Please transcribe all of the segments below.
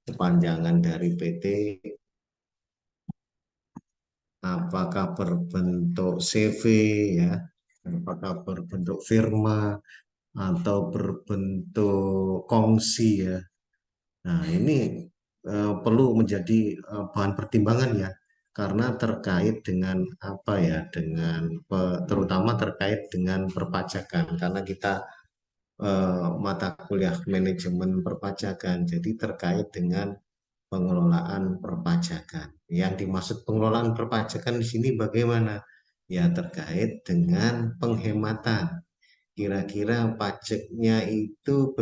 kepanjangan dari PT, apakah berbentuk CV ya, apakah berbentuk firma atau berbentuk kongsi ya. Nah, ini perlu menjadi bahan pertimbangan ya, karena terkait dengan apa ya, dengan terutama terkait dengan perpajakan, karena kita mata kuliah manajemen perpajakan, jadi terkait dengan pengelolaan perpajakan. Yang dimaksud pengelolaan perpajakan di sini bagaimana? Ya terkait dengan penghematan. Kira-kira pajaknya itu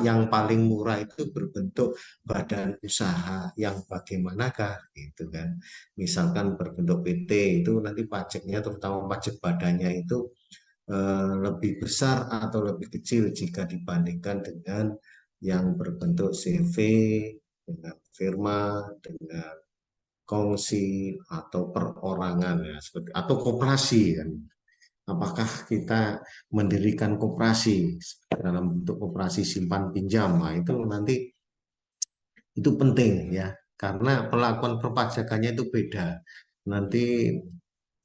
yang paling murah itu berbentuk badan usaha yang bagaimanakah gitu kan. Misalkan berbentuk PT itu nanti pajaknya terutama pajak badannya itu lebih besar atau lebih kecil jika dibandingkan dengan yang berbentuk CV, dengan firma, dengan kongsi atau perorangan ya, seperti atau koperasi kan. Apakah kita mendirikan koperasi dalam bentuk koperasi simpan pinjam? Nah, itu nanti itu penting ya, karena pelakuan perpajakannya itu beda. Nanti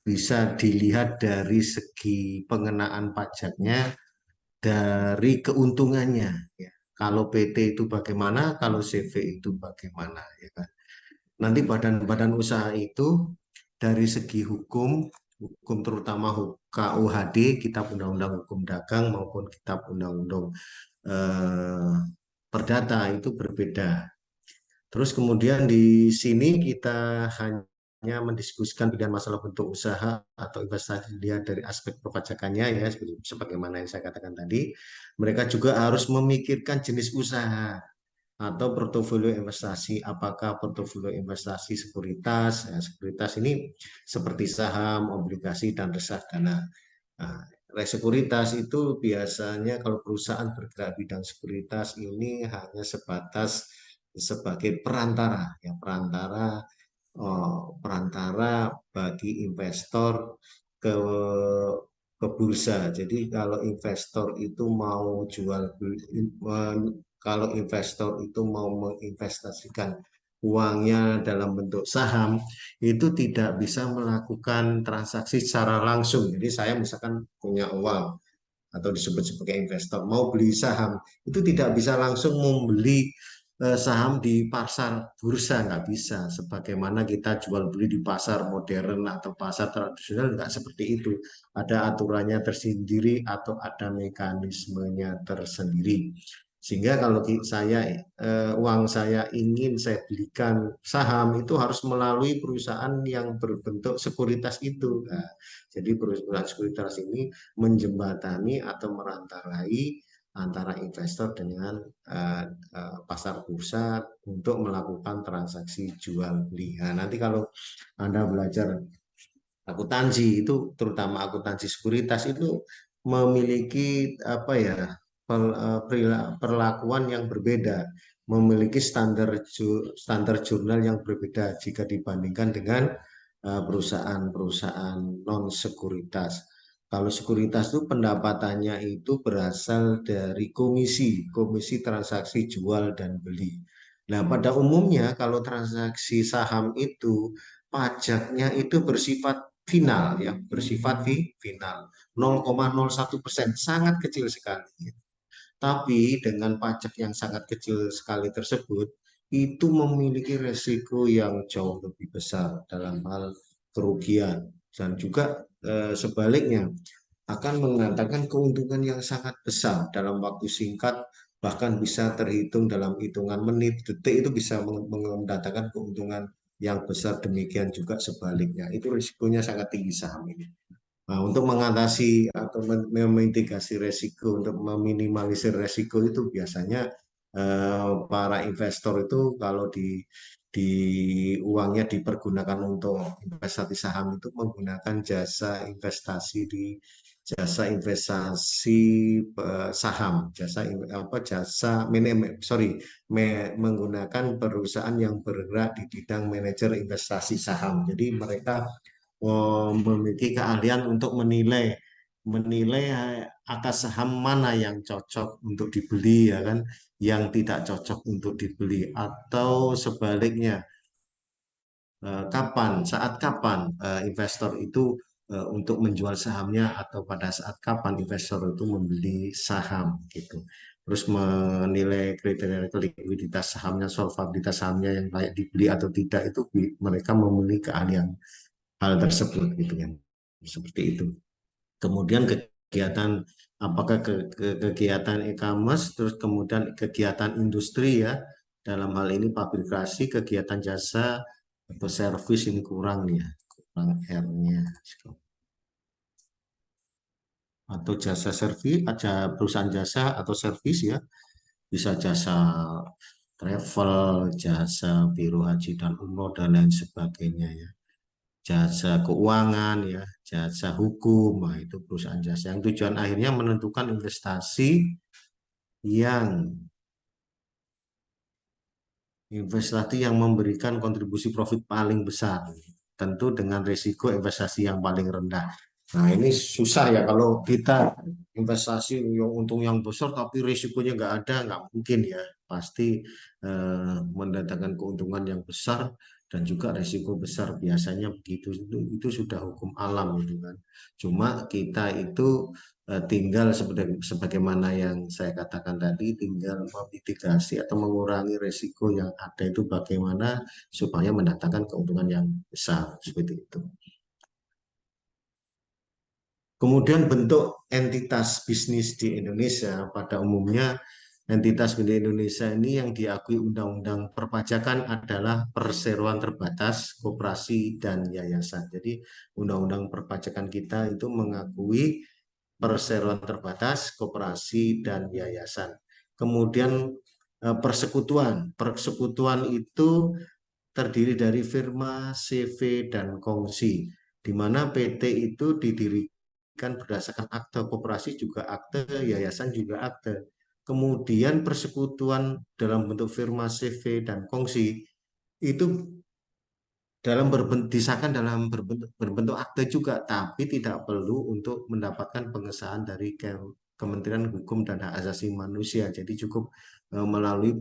bisa dilihat dari segi pengenaan pajaknya, dari keuntungannya. Ya. Kalau PT itu bagaimana, kalau CV itu bagaimana, ya kan? Nanti badan-badan usaha itu dari segi hukum, hukum terutama KUHD, Kitab Undang-Undang Hukum Dagang maupun Kitab Undang-Undang eh, Perdata itu berbeda. Terus kemudian di sini kita hanya mendiskusikan pilihan masalah bentuk usaha atau investasi dilihat dari aspek perpajakannya ya, sebagaimana yang saya katakan tadi. Mereka juga harus memikirkan jenis usaha atau portofolio investasi. Apakah portofolio investasi sekuritas? Ya, sekuritas ini seperti saham, obligasi, dan reksadana. Nah, sekuritas itu biasanya kalau perusahaan bergerak bidang sekuritas ini hanya sebatas sebagai perantara, ya perantara bagi investor ke bursa. Jadi kalau investor itu mau jual beli, kalau investor itu mau menginvestasikan uangnya dalam bentuk saham, itu tidak bisa melakukan transaksi secara langsung. Jadi saya misalkan punya uang atau disebut sebagai investor mau beli saham, itu tidak bisa langsung membeli saham di pasar bursa, nggak bisa. Sebagaimana kita jual beli di pasar modern atau pasar tradisional, nggak seperti itu. Ada aturannya tersendiri atau ada mekanismenya tersendiri. Sehingga kalau uang saya ingin saya belikan saham itu harus melalui perusahaan yang berbentuk sekuritas itu. Nah, jadi perusahaan sekuritas ini menjembatani atau merantarai antara investor dengan pasar bursa untuk melakukan transaksi jual beli. Nah, nanti kalau Anda belajar akuntansi itu, terutama akuntansi sekuritas itu memiliki apa ya, perlakuan yang berbeda, memiliki standar jurnal yang berbeda jika dibandingkan dengan perusahaan-perusahaan non sekuritas. Kalau sekuritas itu pendapatannya itu berasal dari komisi transaksi jual dan beli. Nah, pada umumnya kalau transaksi saham itu pajaknya itu bersifat final ya, bersifat final 0,01%, sangat kecil sekali. Tapi dengan pajak yang sangat kecil sekali tersebut, itu memiliki resiko yang jauh lebih besar dalam hal kerugian dan juga sebaliknya akan mengantarkan keuntungan yang sangat besar dalam waktu singkat, bahkan bisa terhitung dalam hitungan menit, detik itu bisa mendatangkan keuntungan yang besar, demikian juga sebaliknya. Itu risikonya sangat tinggi saham ini. Nah, untuk mengatasi atau memitigasi resiko, untuk meminimalisir resiko itu biasanya para investor itu kalau di uangnya dipergunakan untuk investasi saham itu menggunakan jasa investasi saham, jasa menggunakan perusahaan yang bergerak di bidang manajer investasi saham. Jadi mereka memiliki keahlian untuk menilai menilai atas saham mana yang cocok untuk dibeli ya kan, yang tidak cocok untuk dibeli, atau sebaliknya saat kapan investor itu untuk menjual sahamnya, atau pada saat kapan investor itu membeli saham gitu. Terus menilai kriteria likuiditas sahamnya, solvabilitas sahamnya yang layak dibeli atau tidak, itu mereka memiliki keahlian hal tersebut gitu kan. Seperti itu. Kemudian kegiatan, apakah kegiatan e-commerce, terus kemudian kegiatan industri ya, dalam hal ini pabrikasi, kegiatan jasa atau servis, ini kurang nih ya, kurang R-nya, atau jasa servis, ada perusahaan jasa atau servis ya, bisa jasa travel, jasa biro haji dan umroh dan lain sebagainya ya, jasa keuangan ya, jasa hukum. Nah, itu perusahaan jasa yang tujuan akhirnya menentukan investasi yang memberikan kontribusi profit paling besar, tentu dengan risiko investasi yang paling rendah. Nah, ini susah ya kalau kita investasi yang untung yang besar tapi risikonya nggak ada, nggak mungkin ya. Pasti mendatangkan keuntungan yang besar dan juga risiko besar, biasanya begitu. Itu sudah hukum alam itu kan. Cuma kita itu tinggal sebagaimana yang saya katakan tadi, tinggal memitigasi atau mengurangi risiko yang ada itu bagaimana supaya mendatangkan keuntungan yang besar, seperti itu. Kemudian bentuk entitas bisnis di Indonesia, pada umumnya entitas bisnis Indonesia ini yang diakui Undang-Undang Perpajakan adalah perseroan terbatas, koperasi, dan yayasan. Jadi Undang-Undang Perpajakan kita itu mengakui perseroan terbatas, koperasi, dan yayasan. Kemudian persekutuan. Persekutuan itu terdiri dari firma, CV, dan kongsi, di mana PT itu didirikan berdasarkan akte koperasi juga akte, yayasan juga akte. Kemudian persekutuan dalam bentuk firma, CV, dan kongsi itu disahkan dalam berbentuk akte juga, tapi tidak perlu untuk mendapatkan pengesahan dari Kementerian Hukum dan Hak Asasi Manusia. Jadi cukup melalui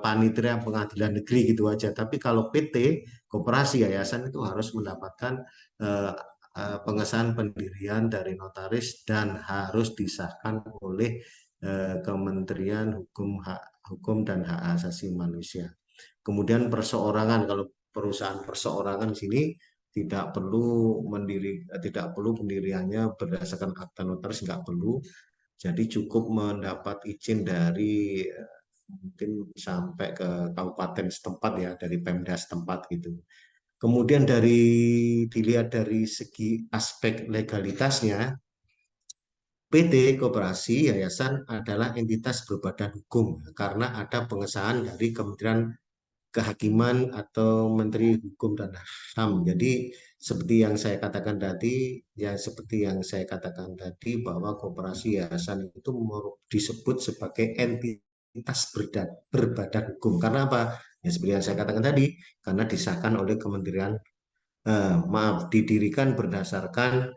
panitia pengadilan negeri gitu aja. Tapi kalau PT, koperasi, yayasan itu harus mendapatkan eh, pengesahan pendirian dari notaris dan harus disahkan oleh Kementerian Hukum dan Hak Asasi Manusia. Kemudian perseorangan, kalau perusahaan perseorangan di sini tidak perlu pendiriannya berdasarkan akta notaris, nggak perlu. Jadi cukup mendapat izin dari mungkin sampai ke kabupaten setempat ya, dari Pemda setempat gitu. Kemudian dilihat dari segi aspek legalitasnya, PT, koperasi, yayasan adalah entitas berbadan hukum karena ada pengesahan dari Kementerian Kehakiman atau Menteri Hukum dan HAM. Jadi seperti yang saya katakan tadi bahwa koperasi yayasan itu disebut sebagai entitas berbadan hukum. Karena apa? Ya seperti yang saya katakan tadi, karena disahkan oleh didirikan berdasarkan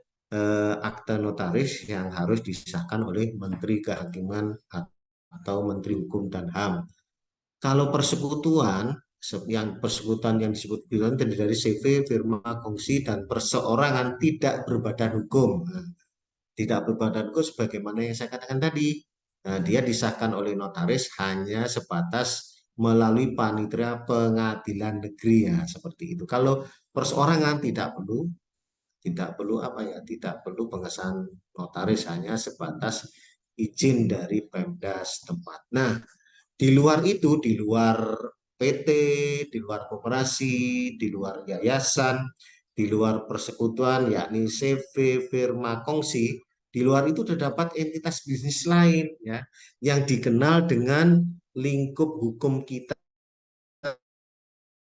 akte notaris yang harus disahkan oleh Menteri Kehakiman atau Menteri Hukum dan HAM. Kalau persekutuan yang disebut bilang terdiri dari CV, firma, kongsi, dan perseorangan tidak berbadan hukum. Nah, tidak berbadan hukum sebagaimana yang saya katakan tadi. Nah, dia disahkan oleh notaris hanya sebatas melalui panitia pengadilan negeri ya, seperti itu. Kalau perseorangan tidak perlu apa ya, tidak perlu pengesahan notaris, hanya sebatas izin dari Pemda setempat. Nah, di luar itu, di luar PT, di luar koperasi, di luar yayasan, di luar persekutuan, yakni CV, firma, kongsi, di luar itu terdapat entitas bisnis lain ya, yang dikenal dengan lingkup hukum kita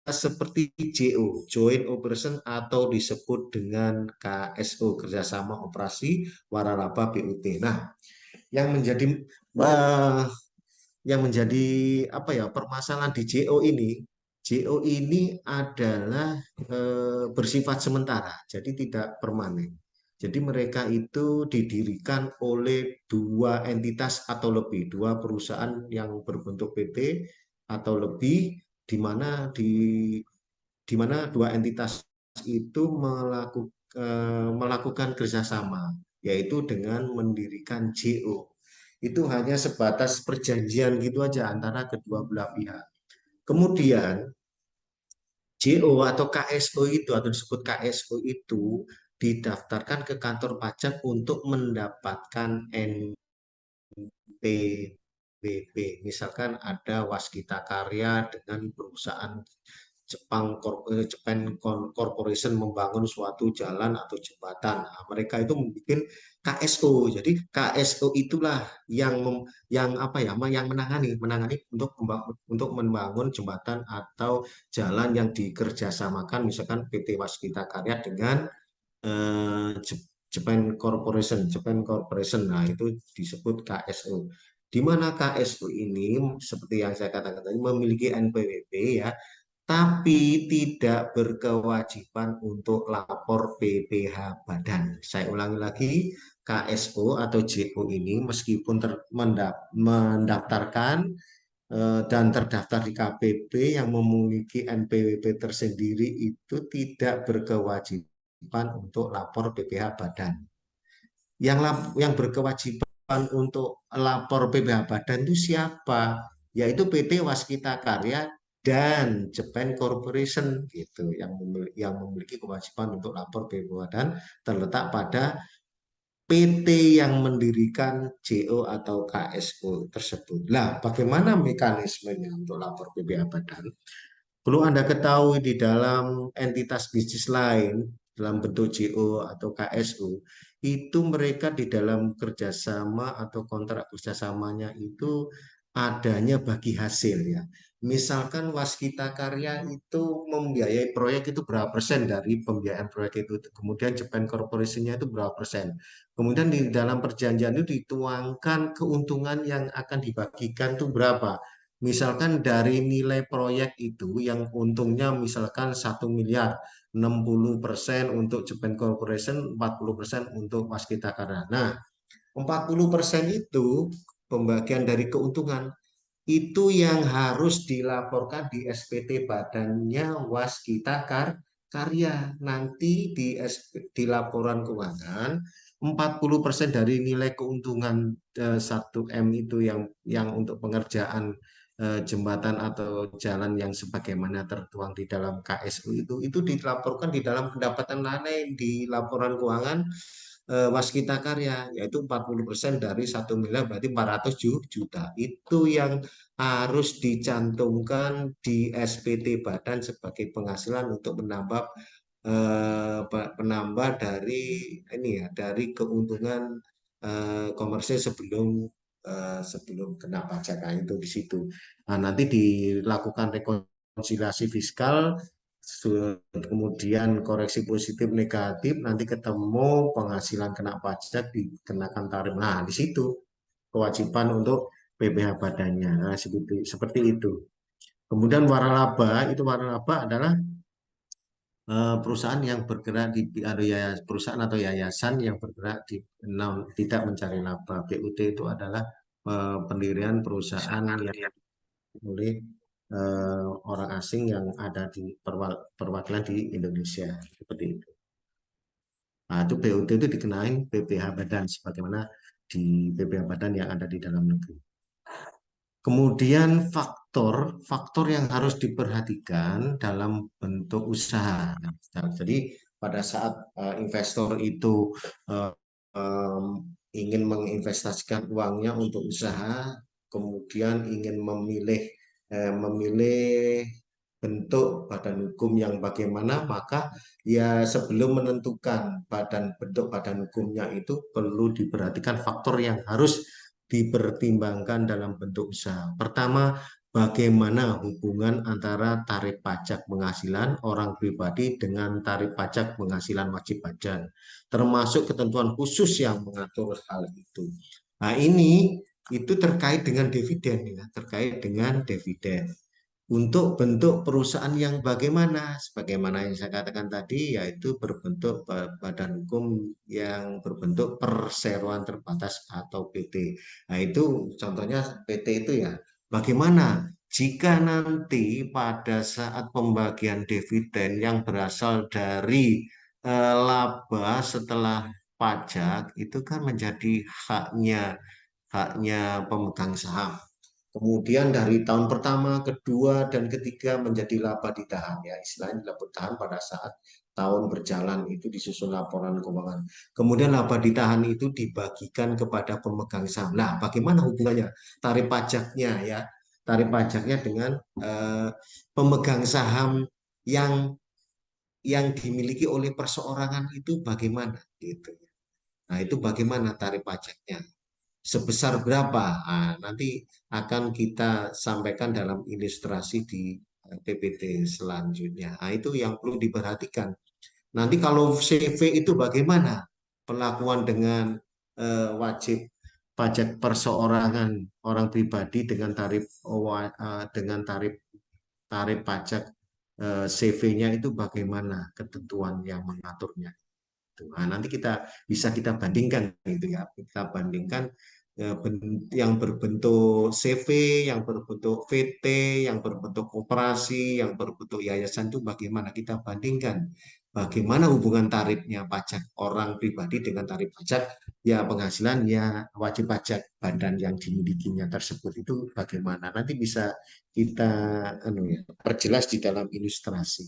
seperti JO, Joint Operation, atau disebut dengan KSO, Kerjasama Operasi Waralaba BUT. Nah, yang menjadi uh, yang menjadi apa ya, permasalahan di JO ini adalah bersifat sementara, jadi tidak permanen. Jadi mereka itu didirikan oleh dua entitas atau lebih, dua perusahaan yang berbentuk PT atau lebih, di mana dua entitas itu melakukan kerjasama, yaitu dengan mendirikan JO. Itu hanya sebatas perjanjian gitu aja antara kedua belah pihak. Kemudian JO atau KSO itu atau disebut KSO itu didaftarkan ke kantor pajak untuk mendapatkan NPWP. Misalkan ada Waskita Karya dengan perusahaan Japan Corporation membangun suatu jalan atau jembatan. Nah, mereka itu membuat KSO. Jadi KSO itulah yang apa ya, yang menangani untuk membangun jembatan atau jalan yang dikerjasamakan, misalkan PT Waskita Karya dengan eh, Japan Corporation. Nah, itu disebut KSO. Di mana KSO ini seperti yang saya katakan tadi memiliki NPWP ya, tapi tidak berkewajiban untuk lapor PPh Badan. Saya ulangi lagi, KSO atau JO ini meskipun mendaftarkan dan terdaftar di KPP yang memiliki NPWP tersendiri itu tidak berkewajiban untuk lapor PPh Badan. Yang berkewajiban untuk lapor PPh Badan itu siapa? Yaitu PT Waskita Karya dan Japan Corporation gitu yang memiliki kewajiban untuk lapor PPh Badan terletak pada PT yang mendirikan JO atau KSO tersebut. Nah, bagaimana mekanismenya untuk lapor PPh Badan? Perlu Anda ketahui di dalam entitas bisnis lain, dalam bentuk JO atau KSO, itu mereka di dalam kerjasama atau kontrak kerjasamanya itu adanya bagi hasil ya. Misalkan Waskita Karya itu membiayai proyek itu berapa persen dari pembiayaan proyek itu. Kemudian Japan Corporation-nya itu berapa persen. Kemudian di dalam perjanjian itu dituangkan keuntungan yang akan dibagikan itu berapa. Misalkan dari nilai proyek itu yang untungnya misalkan 1 miliar, 60% untuk Japan Corporation, 40% untuk Waskita Karya. Nah, 40% itu pembagian dari keuntungan itu yang harus dilaporkan di SPT badannya Waskita Karya. Nanti di laporan keuangan 40% dari nilai keuntungan 1M itu yang untuk pengerjaan jembatan atau jalan yang sebagaimana tertuang di dalam KSU itu dilaporkan di dalam pendapatan lain di laporan keuangan Waskita Karya, yaitu 40% dari 1 miliar berarti 400 juta. Itu yang harus dicantumkan di SPT Badan sebagai penghasilan untuk penambah dari ini ya, dari keuntungan komersil sebelum kena pajak. Nah, itu di situ. Nah, nanti dilakukan rekonsiliasi fiskal, kemudian koreksi positif negatif, nanti ketemu penghasilan kena pajak dikenakan tarif. Nah, di situ kewajiban untuk PPh badannya. Nah, seperti itu. Kemudian waralaba adalah perusahaan yang bergerak perusahaan atau yayasan yang bergerak tidak mencari laba. BUT itu adalah pendirian perusahaan yang oleh orang asing yang ada di perwakilan di Indonesia seperti itu. Nah, itu BUT itu dikenain PPh Badan sebagaimana di PPh Badan yang ada di dalam negeri. Kemudian faktor yang harus diperhatikan dalam bentuk usaha. Nah, jadi pada saat investor itu eh, ingin menginvestasikan uangnya untuk usaha, kemudian ingin memilih bentuk badan hukum yang bagaimana, maka ya sebelum menentukan bentuk badan hukumnya itu perlu diperhatikan faktor yang harus dipertimbangkan dalam bentuk usaha. Pertama, bagaimana hubungan antara tarif pajak penghasilan orang pribadi dengan tarif pajak penghasilan wajib pajak, termasuk ketentuan khusus yang mengatur hal itu. Nah, ini itu terkait dengan dividen ya, terkait dengan dividen. untuk bentuk perusahaan yang bagaimana, sebagaimana yang saya katakan tadi, yaitu berbentuk badan hukum yang berbentuk perseroan terbatas atau PT. Nah, itu contohnya PT itu ya. Bagaimana jika nanti pada saat pembagian dividen yang berasal dari laba setelah pajak itu kan menjadi haknya haknya pemegang saham. Kemudian dari tahun pertama, kedua, dan ketiga menjadi laba ditahan ya. Istilahnya laba ditahan pada saat tahun berjalan itu disusun laporan keuangan. Kemudian laba ditahan itu dibagikan kepada pemegang saham. Nah, bagaimana hubungannya tarif pajaknya ya? Tarif pajaknya dengan pemegang saham yang dimiliki oleh perseorangan itu bagaimana gitu. Nah, itu bagaimana tarif pajaknya? Sebesar berapa? Nah, nanti akan kita sampaikan dalam ilustrasi di PPT selanjutnya. Nah, itu yang perlu diperhatikan. Nanti kalau CV itu bagaimana perlakuan dengan wajib pajak perseorangan orang pribadi dengan tarif dengan tarif tarif pajak CV-nya itu bagaimana ketentuan yang mengaturnya. Nah, nanti kita bandingkan gitu ya. Kita bandingkan yang berbentuk CV, yang berbentuk VT, yang berbentuk koperasi, yang berbentuk yayasan itu bagaimana kita bandingkan. Bagaimana hubungan tarifnya pajak orang pribadi dengan tarif pajak ya penghasilan ya wajib pajak badan yang dimilikinya tersebut itu bagaimana. Nanti bisa kita perjelas di dalam ilustrasi.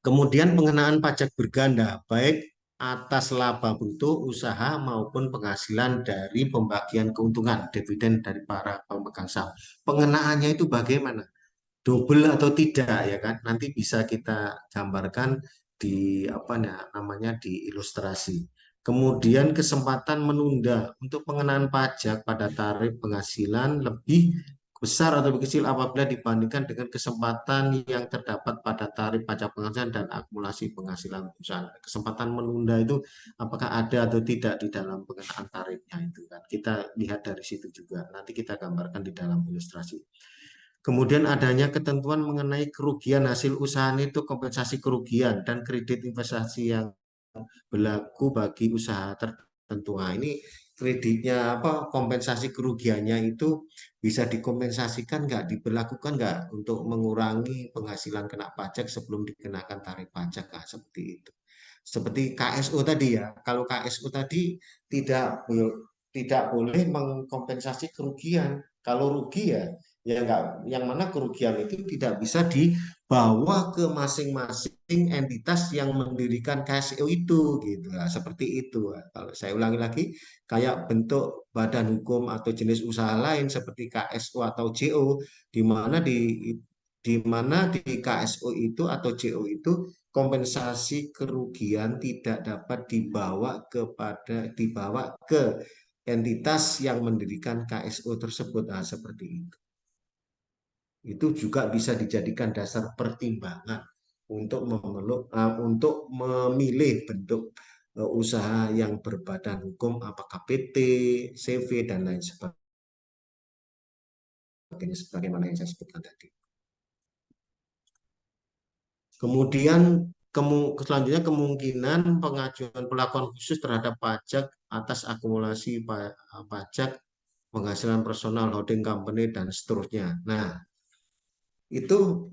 Kemudian pengenaan pajak berganda, baik atas laba bruto usaha maupun penghasilan dari pembagian keuntungan dividen dari para pemegang saham. Pengenaannya itu bagaimana? Double atau tidak ya kan? Nanti bisa kita gambarkan di namanya di ilustrasi. Kemudian kesempatan menunda untuk pengenaan pajak pada tarif penghasilan lebih besar atau lebih kecil apabila dibandingkan dengan kesempatan yang terdapat pada tarif pajak penghasilan dan akumulasi penghasilan perusahaan. Kesempatan menunda itu apakah ada atau tidak di dalam pengenaan tarifnya itu kan. Kita lihat dari situ juga. Nanti kita gambarkan di dalam ilustrasi. Kemudian adanya ketentuan mengenai kerugian hasil usaha itu kompensasi kerugian dan kredit investasi yang berlaku bagi usaha tertentu. Nah, ini kreditnya kompensasi kerugiannya itu bisa dikompensasikan nggak, diberlakukan nggak untuk mengurangi penghasilan kena pajak sebelum dikenakan tarif pajak, nah, seperti itu. Seperti KSO tadi ya, kalau KSO tadi tidak boleh mengkompensasi kerugian. Kalau rugi ya enggak, yang mana kerugian itu tidak bisa dibawa ke masing-masing entitas yang mendirikan KSO itu gitu. Nah, seperti itu. Nah, kalau saya ulangi lagi, kayak bentuk badan hukum atau jenis usaha lain seperti KSO atau JO di mana di KSO itu atau JO itu kompensasi kerugian tidak dapat dibawa ke entitas yang mendirikan KSO tersebut. Nah, seperti itu. Itu juga bisa dijadikan dasar pertimbangan untuk memilih bentuk usaha yang berbadan hukum apakah PT, CV dan lain sebagainya sebagaimana yang saya sebutkan tadi. Kemudian selanjutnya kemungkinan pengajuan pelakuan khusus terhadap pajak atas akumulasi pajak penghasilan personal, holding company dan seterusnya. Nah, itu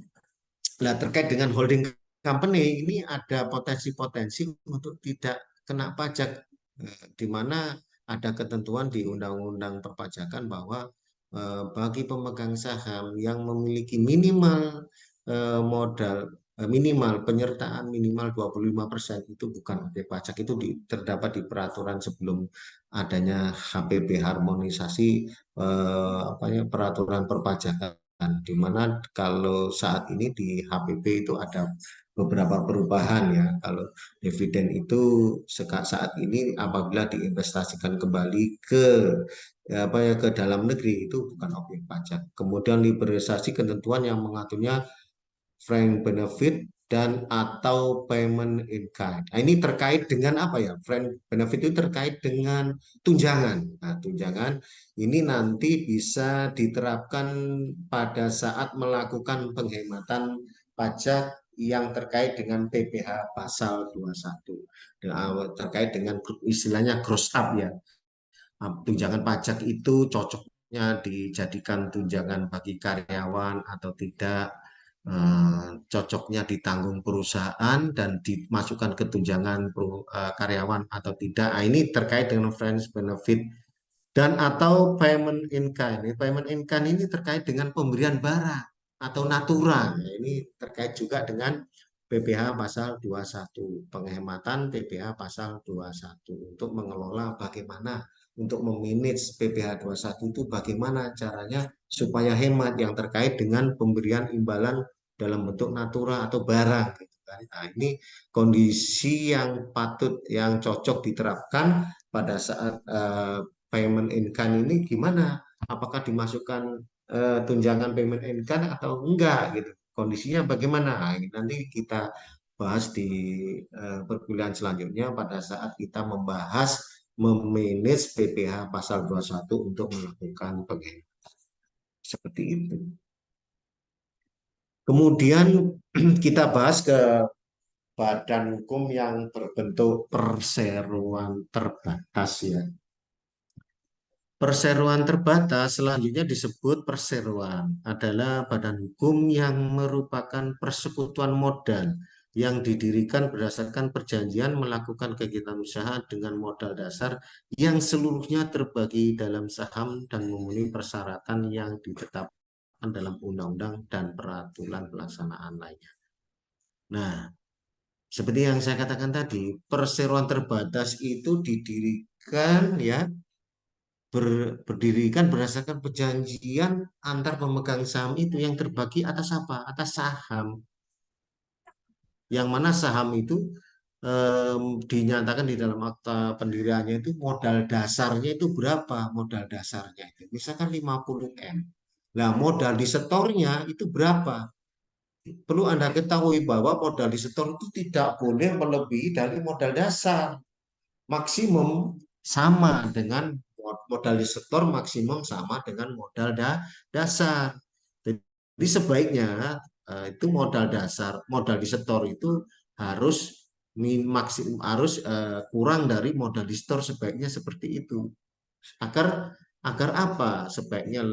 terkait dengan holding company ini ada potensi-potensi untuk tidak kena pajak, di mana ada ketentuan di Undang-Undang Perpajakan bahwa bagi pemegang saham yang memiliki minimal modal minimal penyertaan minimal 25% itu bukan objek pajak, itu terdapat di peraturan sebelum adanya HPP harmonisasi peraturan perpajakan, di mana kalau saat ini di HPP itu ada beberapa perubahan ya. Kalau dividen itu saat ini apabila diinvestasikan kembali ke dalam negeri itu bukan objek pajak. Kemudian liberalisasi ketentuan yang mengaturnya frank benefit dan atau payment in kind. Nah, ini terkait dengan apa ya? Friend benefit itu terkait dengan tunjangan. Nah, tunjangan ini nanti bisa diterapkan pada saat melakukan penghematan pajak yang terkait dengan PPh pasal 21. Terkait dengan istilahnya gross up ya. Tunjangan pajak itu cocoknya dijadikan tunjangan bagi karyawan atau tidak, cocoknya ditanggung perusahaan dan dimasukkan ke tunjangan karyawan atau tidak. Nah, ini terkait dengan friends benefit dan atau payment in kind. Payment in kind ini terkait dengan pemberian barang atau natura. Nah, ini terkait juga dengan PPh pasal 21, penghematan PPh pasal 21 untuk mengelola bagaimana untuk memanage PPh 21 itu bagaimana caranya supaya hemat yang terkait dengan pemberian imbalan dalam bentuk natura atau barang gitu kan. Nah, ini kondisi yang patut yang cocok diterapkan pada saat payment in kind ini gimana? Apakah dimasukkan tunjangan payment in kind atau enggak gitu? Kondisinya bagaimana? Nah, ini nanti kita bahas di perkuliahan selanjutnya pada saat kita membahas memanage PPh pasal 21 untuk melakukan penghemat seperti itu. Kemudian kita bahas ke badan hukum yang berbentuk perseroan terbatas ya. Perseroan terbatas selanjutnya disebut perseroan adalah badan hukum yang merupakan persekutuan modal yang didirikan berdasarkan perjanjian melakukan kegiatan usaha dengan modal dasar yang seluruhnya terbagi dalam saham dan memenuhi persyaratan yang ditetapkan dalam undang-undang dan peraturan pelaksanaan lainnya. Nah, seperti yang saya katakan tadi, perseroan terbatas itu didirikan ya berdirikan berdasarkan perjanjian antar pemegang saham itu yang terbagi atas apa? Atas saham. Yang mana saham itu dinyatakan di dalam akta pendiriannya itu modal dasarnya itu berapa? Modal dasarnya itu misalkan 50 M. Nah, modal di setornya itu berapa? Perlu Anda ketahui bahwa modal di setor itu tidak boleh melebihi dari modal dasar. Maksimum sama dengan modal di setor, maksimum sama dengan modal dasar. Jadi sebaiknya itu modal dasar, modal di setor itu harus maksimum harus kurang dari modal di setor, sebaiknya seperti itu. Agar agar apa? Sebaiknya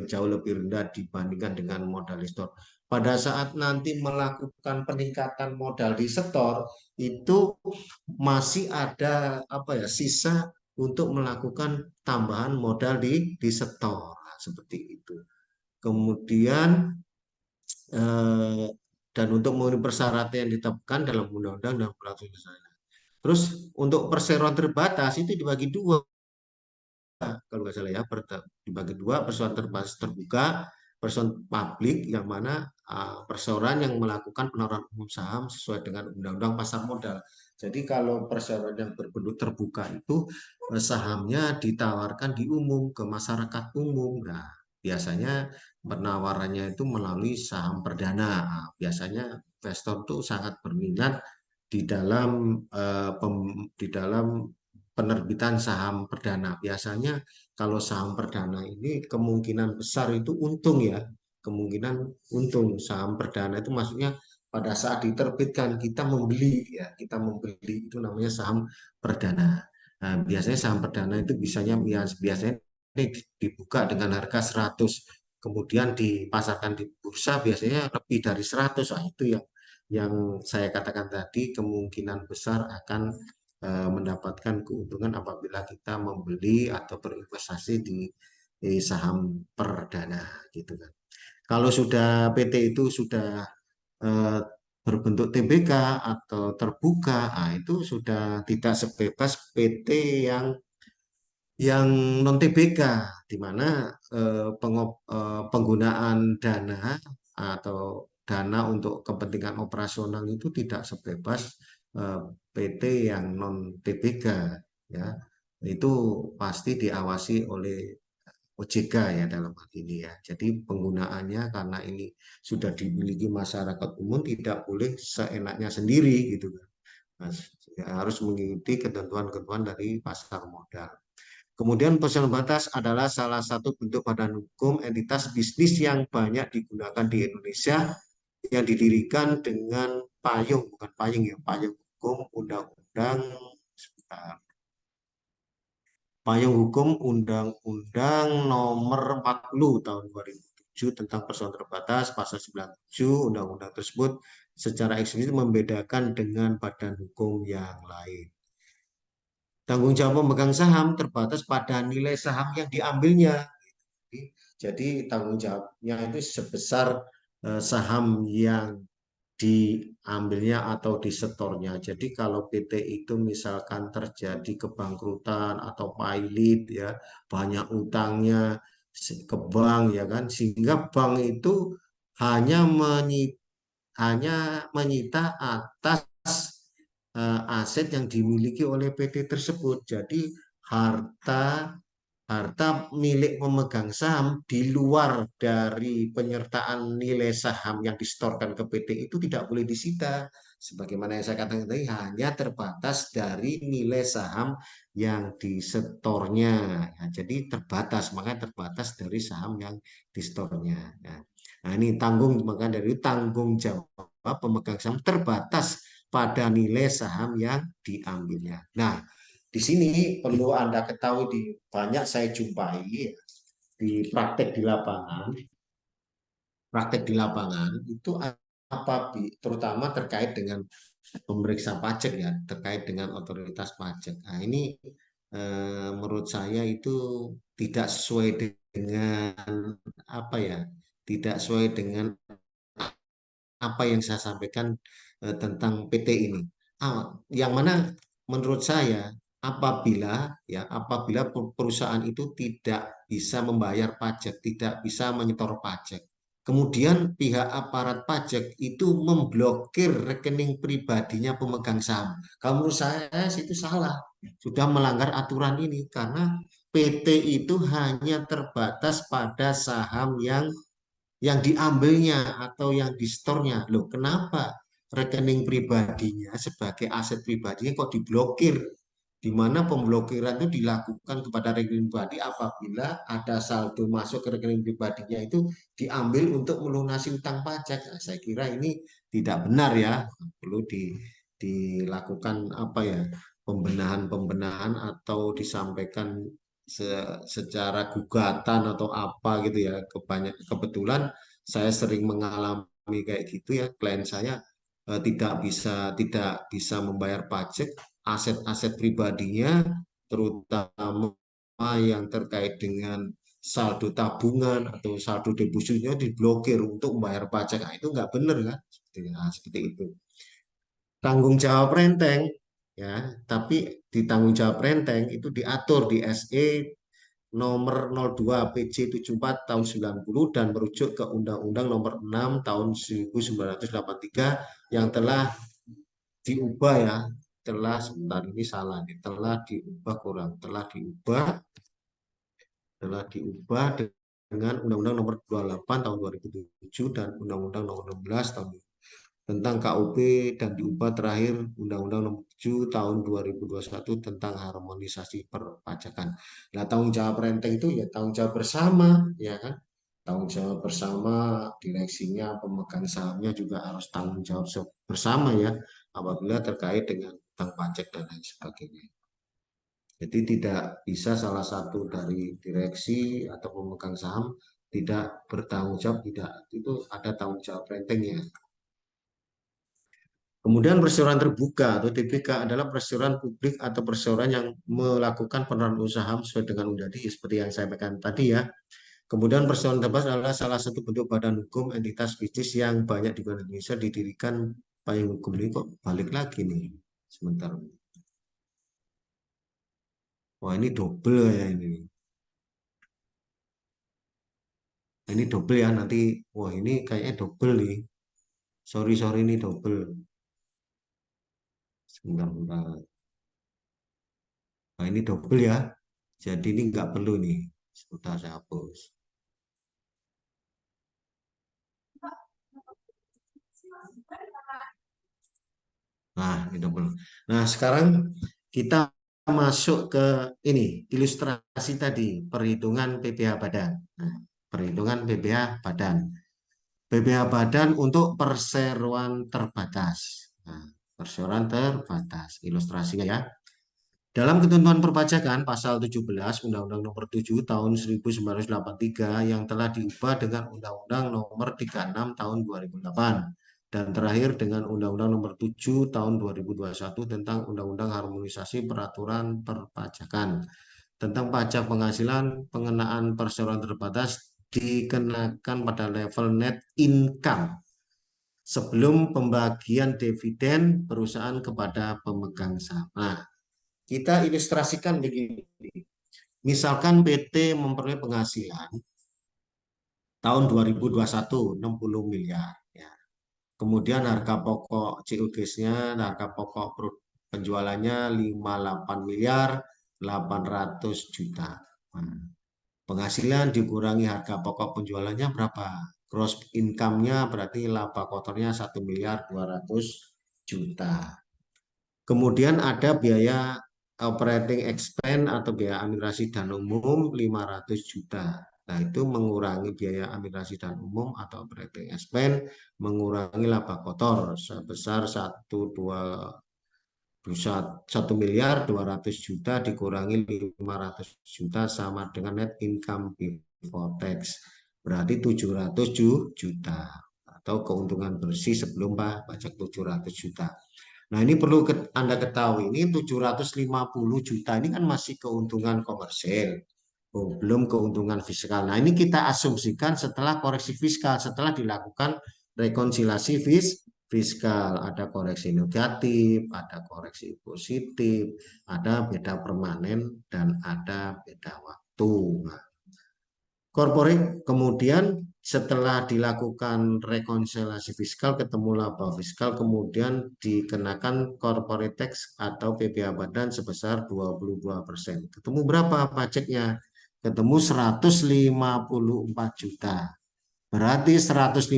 jauh lebih rendah dibandingkan dengan modal di setor. Pada saat nanti melakukan peningkatan modal di setor itu masih ada apa ya sisa untuk melakukan tambahan modal di setor. Nah, seperti itu. Kemudian eh, dan untuk memenuhi persyaratan yang ditetapkan dalam undang-undang dan peraturan. Terus untuk perseroan terbatas itu dibagi dua kalau nggak salah ya, dibagi dua, perseroan terbatas terbuka, perseroan publik yang mana perseroan yang melakukan penawaran umum saham sesuai dengan undang-undang pasar modal. Jadi kalau perseroan yang berbentuk terbuka itu sahamnya ditawarkan di umum ke masyarakat umum. Nah, biasanya penawarannya itu melalui saham perdana. Nah, biasanya investor itu sangat berminat di dalam di dalam penerbitan saham perdana. Biasanya kalau saham perdana ini kemungkinan besar itu untung ya. Kemungkinan untung saham perdana itu maksudnya pada saat diterbitkan kita membeli ya, kita membeli itu namanya saham perdana. Nah, biasanya saham perdana itu biasanya ini dibuka dengan harga 100, kemudian dipasarkan di bursa biasanya lebih dari 100. Nah, itu yang saya katakan tadi kemungkinan besar akan mendapatkan keuntungan apabila kita membeli atau berinvestasi di saham perdana gitu kan. Kalau sudah PT itu sudah eh, berbentuk TBK atau terbuka, nah itu sudah tidak sebebas PT yang non TBK, di mana penggunaan dana atau dana untuk kepentingan operasional itu tidak sebebas PT yang non TBK ya. Itu pasti diawasi oleh OJK ya dalam hal ini ya. Jadi penggunaannya karena ini sudah dimiliki masyarakat umum tidak boleh seenaknya sendiri gitu kan. Nah, ya harus mengikuti ketentuan-ketentuan dari pasar modal. Kemudian perseroan batas adalah salah satu bentuk badan hukum entitas bisnis yang banyak digunakan di Indonesia yang didirikan dengan payung, bukan payung ya, payung hukum undang-undang payung hukum Undang-Undang Nomor 40 Tahun 2007 tentang persoalan terbatas, pasal 97 Undang-Undang tersebut secara eksplisit membedakan dengan badan hukum yang lain. Tanggung jawab pemegang saham terbatas pada nilai saham yang diambilnya. Jadi tanggung jawabnya itu sebesar saham yang diambilnya atau disetornya. Jadi kalau PT itu misalkan terjadi kebangkrutan atau pailit ya, banyak utangnya ke bank ya kan, sehingga bank itu hanya hanya menyita atas aset yang dimiliki oleh PT tersebut. Jadi harta harta milik pemegang saham di luar dari penyertaan nilai saham yang disetorkan ke PT itu tidak boleh disita. Sebagaimana yang saya katakan tadi, hanya terbatas dari nilai saham yang disetornya. Ya, jadi terbatas, makanya terbatas dari saham yang disetornya. Ya. Nah, ini maka dari tanggung jawab pemegang saham terbatas pada nilai saham yang diambilnya. Nah, di sini perlu Anda ketahui banyak saya jumpai ya, di praktek di lapangan itu apa terutama terkait dengan pemeriksa pajak ya, terkait dengan otoritas pajak. Nah, ini menurut saya itu tidak sesuai dengan apa ya, tidak sesuai dengan apa yang saya sampaikan tentang PT ini. Yang mana menurut saya apabila perusahaan itu tidak bisa membayar pajak, tidak bisa menyetor pajak, kemudian pihak aparat pajak itu memblokir rekening pribadinya pemegang saham. Kalau menurut saya itu salah, sudah melanggar aturan ini karena PT itu hanya terbatas pada saham yang diambilnya atau yang distornya. Loh, kenapa rekening pribadinya sebagai aset pribadinya kok diblokir? Di mana pemblokiran itu dilakukan kepada rekening pribadi apabila ada saldo masuk ke rekening pribadinya itu diambil untuk melunasi utang pajak. Nah, saya kira ini tidak benar ya. Perlu dilakukan apa ya, pembenahan-pembenahan atau disampaikan secara gugatan atau apa gitu ya. Kebetulan saya sering mengalami kayak gitu ya, klien saya tidak bisa membayar pajak aset-aset pribadinya, terutama yang terkait dengan saldo tabungan atau saldo depositnya diblokir untuk membayar pajak. Nah, itu nggak benar kan? Seperti itu. Tanggung jawab renteng ya, tapi di tanggung jawab renteng itu diatur di SE nomor 02 PJ 74 tahun 90 dan merujuk ke Undang-Undang nomor 6 tahun 1983 yang telah diubah ya, telah sebentar ini salah nih, telah diubah dengan Undang-Undang nomor 28 tahun 2007 dan Undang-Undang nomor 16 tahun tentang KUP dan diubah terakhir Undang-Undang Nomor 7 Tahun 2021 tentang harmonisasi perpajakan. Nah, tanggung jawab renteng itu ya tanggung jawab bersama, ya kan? Tanggung jawab bersama, direksinya, pemegang sahamnya juga harus tanggung jawab bersama ya, apabila terkait dengan tentang pajak dan lain sebagainya. Jadi tidak bisa salah satu dari direksi atau pemegang saham tidak bertanggung jawab, tidak, itu ada tanggung jawab rentengnya. Kemudian perseroan terbuka atau TBK adalah perseroan publik atau perseroan yang melakukan penawaran usaha sesuai dengan undang-undang seperti yang saya sampaikan tadi ya. Kemudian perseroan terbatas adalah salah satu bentuk badan hukum entitas bisnis yang banyak di Indonesia didirikan payung hukum ini kok balik lagi nih sebentar. Wah, ini double ya ini. Ini double ya nanti. Wah, ini kayaknya double nih. Sorry sorry ini double. Sebentar, sebentar. Nah, ini double ya. Jadi ini nggak perlu nih. sudah saya hapus. Nah, itu belum. Nah, sekarang kita masuk ke ini ilustrasi tadi perhitungan PBH badan. Nah, perhitungan PBH badan. PBH badan untuk perseroan terbatas. Nah, perseroan terbatas. Ilustrasinya ya. Dalam ketentuan perpajakan pasal 17 Undang-Undang Nomor 7 Tahun 1983 yang telah diubah dengan Undang-Undang Nomor 36 Tahun 2008 dan terakhir dengan Undang-Undang Nomor 7 Tahun 2021 tentang Undang-Undang Harmonisasi Peraturan Perpajakan tentang pajak penghasilan pengenaan perseroan terbatas dikenakan pada level net income sebelum pembagian dividen perusahaan kepada pemegang saham. Nah, kita ilustrasikan begini. Misalkan PT memperoleh penghasilan tahun 2021 60 miliar. Ya. Kemudian harga pokok COGS-nya, harga pokok penjualannya 58 miliar 800 juta. Nah, penghasilan dikurangi harga pokok penjualannya berapa? Gross income-nya berarti laba kotornya 1 miliar 200 juta. Kemudian ada biaya operating expense atau biaya administrasi dan umum 500 juta. Nah, itu mengurangi biaya administrasi dan umum atau operating expense, mengurangi laba kotor sebesar 1 miliar 200 juta dikurangi 500 juta sama dengan net income before tax. Berarti 700 juta atau keuntungan bersih sebelum pajak 700 juta. Nah, ini perlu Anda ketahui, ini 750 juta ini kan masih keuntungan komersil, belum keuntungan fiskal. Nah, ini kita asumsikan setelah koreksi fiskal, setelah dilakukan rekonsiliasi fiskal. Ada koreksi negatif, ada koreksi positif, ada beda permanen, dan ada beda waktu. Nah, corporate kemudian setelah dilakukan rekonsiliasi fiskal ketemu laba fiskal kemudian dikenakan corporate tax atau PPh badan sebesar 22%. Ketemu berapa pajaknya? Ketemu 154 juta. Berarti 154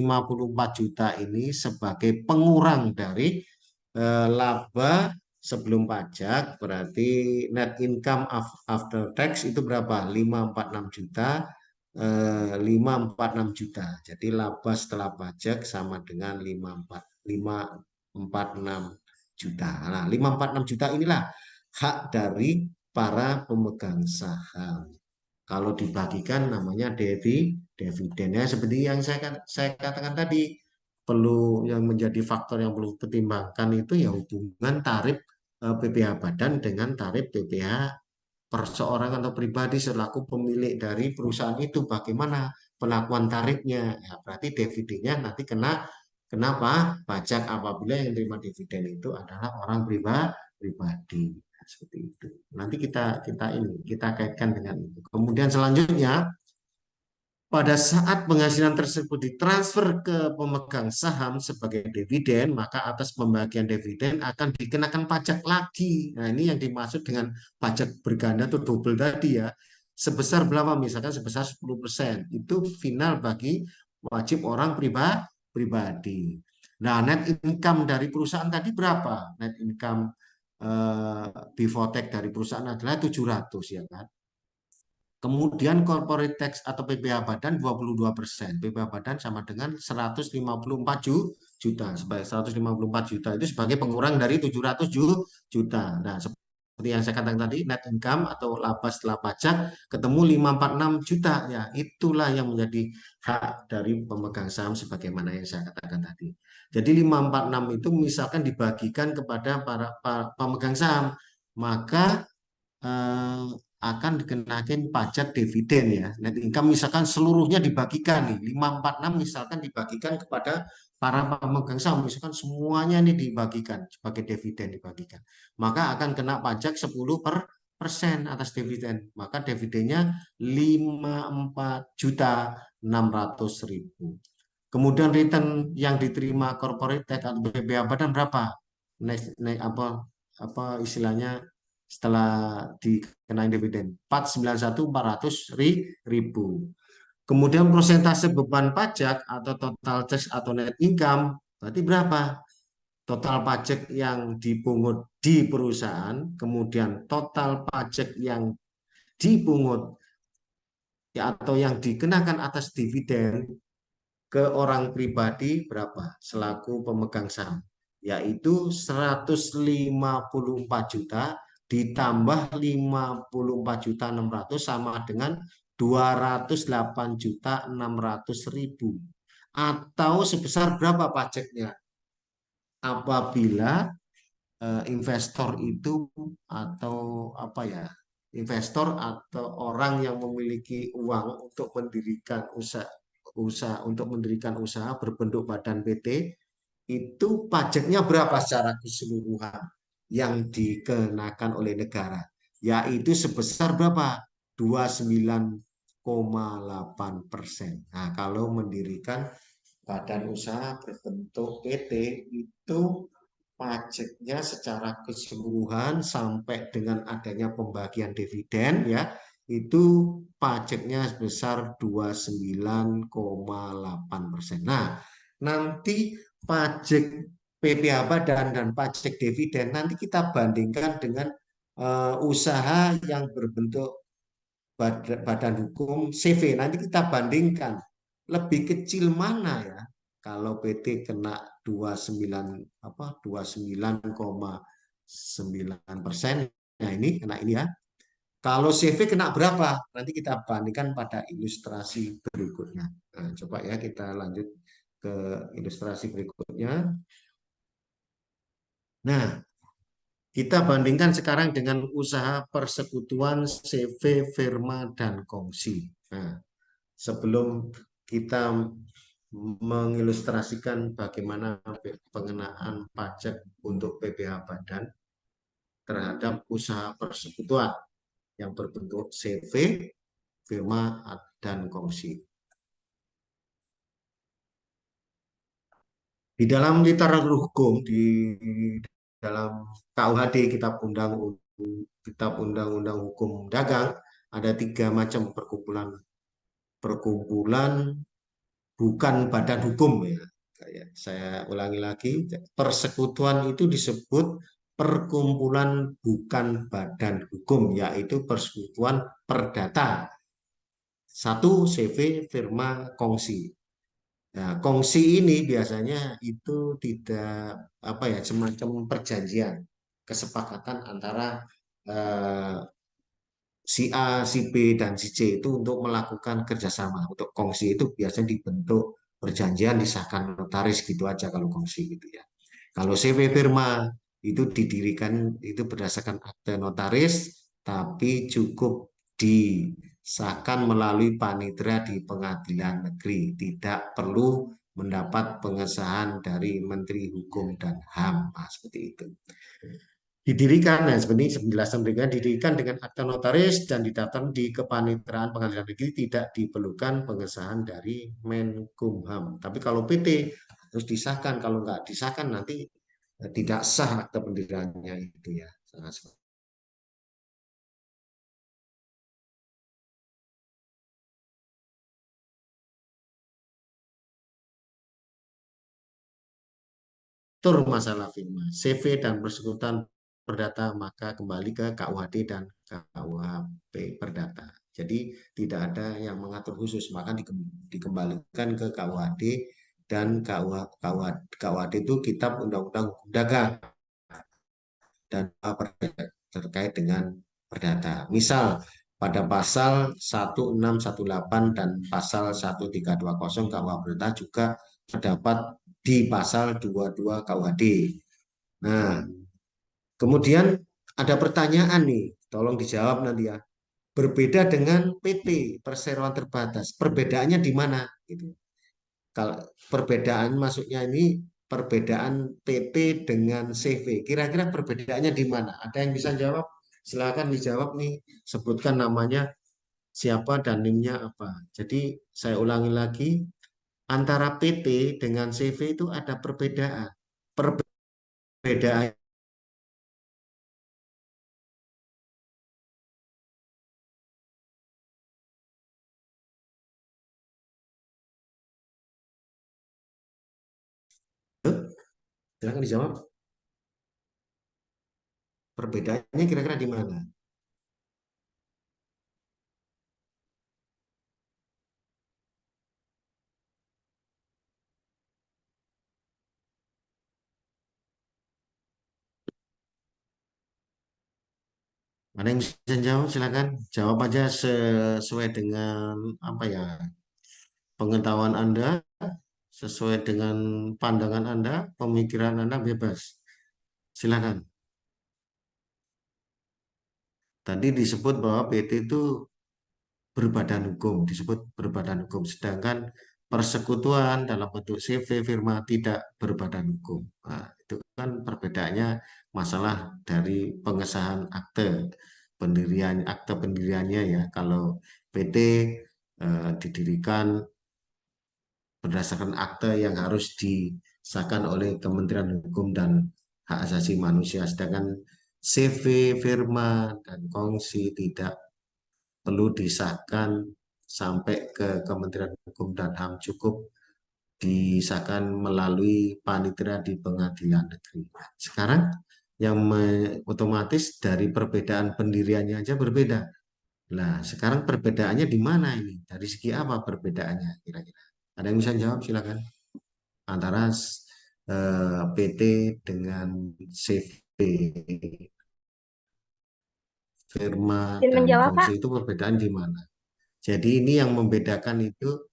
juta ini sebagai pengurang dari laba sebelum pajak, berarti net income after tax itu berapa? 546 juta. 546 juta. Jadi laba setelah pajak sama dengan 546 juta. Nah, 546 juta inilah hak dari para pemegang saham. Kalau dibagikan namanya dividennya seperti yang saya katakan tadi, perlu yang menjadi faktor yang perlu pertimbangkan itu ya hubungan tarif PPh badan dengan tarif PPh perseorangan atau pribadi selaku pemilik dari perusahaan itu bagaimana pengakuan tarifnya. Ya, berarti dividennya nanti kenapa pajak apabila yang terima dividen itu adalah orang pribadi. Nah, seperti itu. Nanti kita kaitkan dengan itu. Kemudian selanjutnya pada saat penghasilan tersebut ditransfer ke pemegang saham sebagai dividen, maka atas pembagian dividen akan dikenakan pajak lagi. Nah, ini yang dimaksud dengan pajak berganda atau double tadi ya. Sebesar berapa? Misalkan sebesar 10%. Itu final bagi wajib orang pribadi. Nah, net income dari perusahaan tadi berapa? Net income before tax dari perusahaan adalah 700 ya kan. Kemudian corporate tax atau PPh badan 22%. PPh badan sama dengan 154 juta. Sebagai 154 juta itu sebagai pengurang dari 700 juta. Nah, seperti yang saya katakan tadi, net income atau laba setelah pajak ketemu 546 juta. Ya, itulah yang menjadi hak dari pemegang saham sebagaimana yang saya katakan tadi. Jadi 546 itu misalkan dibagikan kepada para pemegang saham, maka eh, akan dikenakan pajak dividen ya. Net income misalkan seluruhnya dibagikan nih, 546 misalkan dibagikan kepada para pemegang saham, misalkan semuanya ini dibagikan sebagai dividen dibagikan. Maka akan kena pajak 10% atas dividen. Maka dividennya 54.600.000. Kemudian return yang diterima corporate tax atau BPh badan berapa? Apa istilahnya setelah dikenain dividen. 491 400.000. Kemudian persentase beban pajak atau total tax atau net income berarti berapa? Total pajak yang dipungut di perusahaan, kemudian total pajak yang dipungut ya atau yang dikenakan atas dividen ke orang pribadi berapa selaku pemegang saham, yaitu 154 juta ditambah 54.600.000 sama dengan 208.600.000, atau sebesar berapa pajaknya apabila investor itu atau apa ya, investor atau orang yang memiliki uang untuk mendirikan usaha berbentuk badan PT, itu pajaknya berapa secara keseluruhan yang dikenakan oleh negara, yaitu sebesar berapa? 29,8%. Nah, kalau mendirikan badan usaha berbentuk PT itu pajaknya secara keseluruhan sampai dengan adanya pembagian dividen ya, itu pajaknya sebesar 29,8%. Nah, nanti pajak PPh Badan dan pajak dividen nanti kita bandingkan dengan usaha yang berbentuk badan hukum CV. Nanti kita bandingkan lebih kecil mana ya. Kalau PT kena 29,9%. Nah, ini kena ini ya. Kalau CV kena berapa? Nanti kita bandingkan pada ilustrasi berikutnya. Nah, coba ya kita lanjut ke ilustrasi berikutnya. Nah, kita bandingkan sekarang dengan usaha persekutuan CV, firma, dan kongsi. Nah, sebelum kita mengilustrasikan bagaimana pengenaan pajak untuk PPh Badan terhadap usaha persekutuan yang berbentuk CV, firma, dan kongsi. Di dalam literatur hukum, di dalam KUHD, Kitab Undang-Undang Hukum Dagang, ada 3 macam perkumpulan. Perkumpulan bukan badan hukum ya. Saya ulangi lagi, persekutuan itu disebut perkumpulan bukan badan hukum, yaitu persekutuan perdata. 1 CV, firma, kongsi. Nah, kongsi ini biasanya itu tidak apa ya, semacam perjanjian, kesepakatan antara eh, si A, si B, dan si C itu untuk melakukan kerjasama. Untuk kongsi itu biasanya dibentuk perjanjian, disahkan notaris gitu aja kalau kongsi gitu ya. Kalau CV firma itu didirikan itu berdasarkan akte notaris, tapi cukup disahkan melalui panitera di pengadilan negeri, tidak perlu mendapat pengesahan dari Menteri Hukum dan HAM. Nah, seperti itu. Didirikan, nah sebenarnya penjelasan mereka didirikan dengan akta notaris dan didaftar di kepaniteraan pengadilan negeri, tidak diperlukan pengesahan dari Menkumham. Tapi kalau PT harus disahkan, kalau nggak disahkan nanti tidak sah akta pendiriannya itu ya. Tur masalah firma, CV dan persekutuan perdata maka kembali ke KUHD dan KUHP perdata. Jadi tidak ada yang mengatur khusus, maka dikembalikan ke KUHD dan KUHD itu Kitab Undang-Undang Hukum Dagang dan terkait dengan perdata. Misal pada pasal 1618 dan pasal 1320 KUH Perdata juga terdapat di pasal 22 KUHD. Nah, kemudian ada pertanyaan nih, tolong dijawab nanti ya. Berbeda dengan PT, perseroan terbatas. Perbedaannya di mana? Gitu. Kalau perbedaan maksudnya ini perbedaan PT dengan CV. Kira-kira perbedaannya di mana? Ada yang bisa jawab? Silakan dijawab nih. Sebutkan namanya siapa dan NIM-nya apa. Jadi saya ulangi lagi, antara PT dengan CV itu ada perbedaan. Perbedaan Silakan dijawab. Perbedaannya kira-kira di mana? Ada yang bisa jawab? Silakan jawab aja sesuai dengan apa ya pengetahuan Anda, sesuai dengan pandangan Anda, pemikiran Anda bebas. Silakan. Tadi disebut bahwa PT itu berbadan hukum, disebut berbadan hukum, sedangkan persekutuan dalam bentuk CV firma tidak berbadan hukum. Nah, itu kan perbedaannya masalah dari pengesahan akte pendiriannya ya. Kalau PT didirikan berdasarkan akte yang harus disahkan oleh Kementerian Hukum dan Hak Asasi Manusia, sedangkan CV firma dan kongsi tidak perlu disahkan sampai ke Kementerian Hukum dan HAM, cukup disahkan melalui panitera di pengadilan negeri. Sekarang yang otomatis dari perbedaan pendiriannya aja berbeda. Nah, sekarang perbedaannya di mana ini? Dari segi apa perbedaannya kira-kira? Ada yang bisa jawab? Silakan. Antara PT dengan CV, firma Izin dan menjawab, kongsi Pak. itu perbedaan di mana? Jadi ini yang membedakan itu,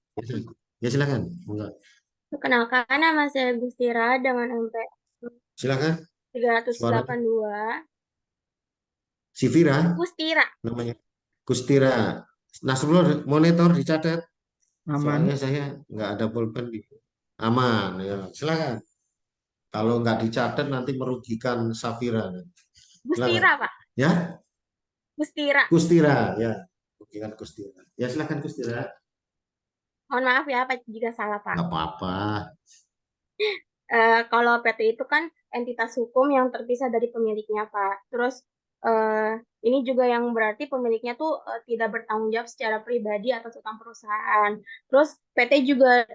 ya silakan, enggak, Perkenalkan, nama saya Gustira dengan NPM silakan, suaranya. 382. Sivira Gustira. namanya, Gustira. Nasrullah monitor dicatat, soalnya Aman. saya nggak ada pulpen di aman ya. Silakan. Kalau nggak dicatat nanti merugikan Safira. Silakan. Gustira, Pak. Ya, Gustira. Gustira ya, merugikan Gustira. Ya silakan Gustira. Mohon maaf ya, Pak, jika salah, Pak. Nggak apa-apa. Kalau PT itu kan entitas hukum yang terpisah dari pemiliknya, Pak. Terus eh, ini juga yang berarti pemiliknya tuh tidak bertanggung jawab secara pribadi atas utang perusahaan. Terus PT juga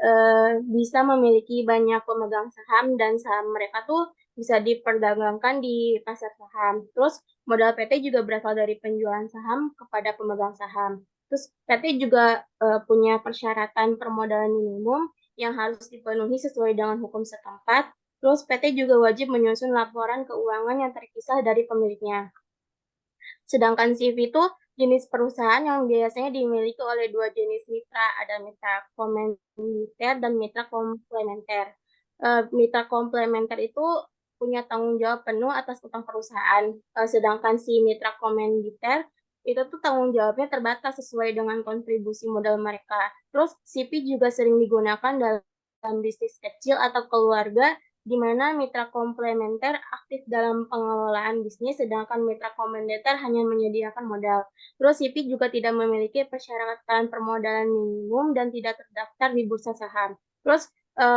bisa memiliki banyak pemegang saham dan saham mereka tuh bisa diperdagangkan di pasar saham. Terus modal PT juga berasal dari penjualan saham kepada pemegang saham. Terus PT juga punya persyaratan permodalan minimum yang harus dipenuhi sesuai dengan hukum setempat. Terus PT juga wajib menyusun laporan keuangan yang terpisah dari pemiliknya. Sedangkan CV itu jenis perusahaan yang biasanya dimiliki oleh dua jenis mitra, ada mitra komunitas dan mitra komplementer. Mitra komplementer itu punya tanggung jawab penuh atas utang perusahaan, sedangkan si mitra komunitas itu tuh tanggung jawabnya terbatas sesuai dengan kontribusi modal mereka. Terus CV juga sering digunakan dalam bisnis kecil atau keluarga di mana mitra komplementer aktif dalam pengelolaan bisnis, sedangkan mitra komplementer hanya menyediakan modal. Terus SIPI juga tidak memiliki persyaratan permodalan minimum dan tidak terdaftar di bursa saham. Terus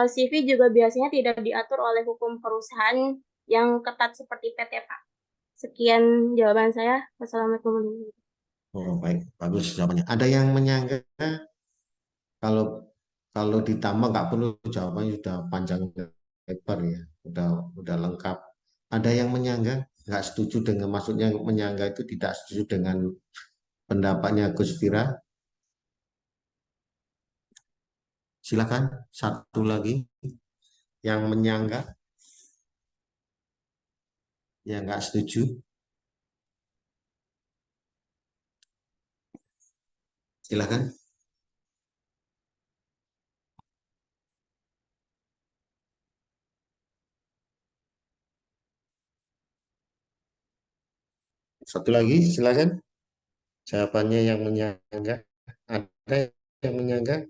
CV juga biasanya tidak diatur oleh hukum perusahaan yang ketat seperti PT, Pak. Sekian jawaban saya. Wassalamualaikum warahmatullahi wabarakatuh. Oh, baik, bagus jawabannya. Ada yang menyangka kalau kalau ditambah nggak perlu jawabannya sudah panjang lebar ya, udah lengkap. Ada yang menyangga nggak setuju dengan maksudnya menyangga itu tidak setuju dengan pendapatnya Gus Fira. Silakan satu lagi yang menyangga, yang nggak setuju. Silakan. Satu lagi, silakan. Jawabannya yang menyangga. Ada yang menyangga?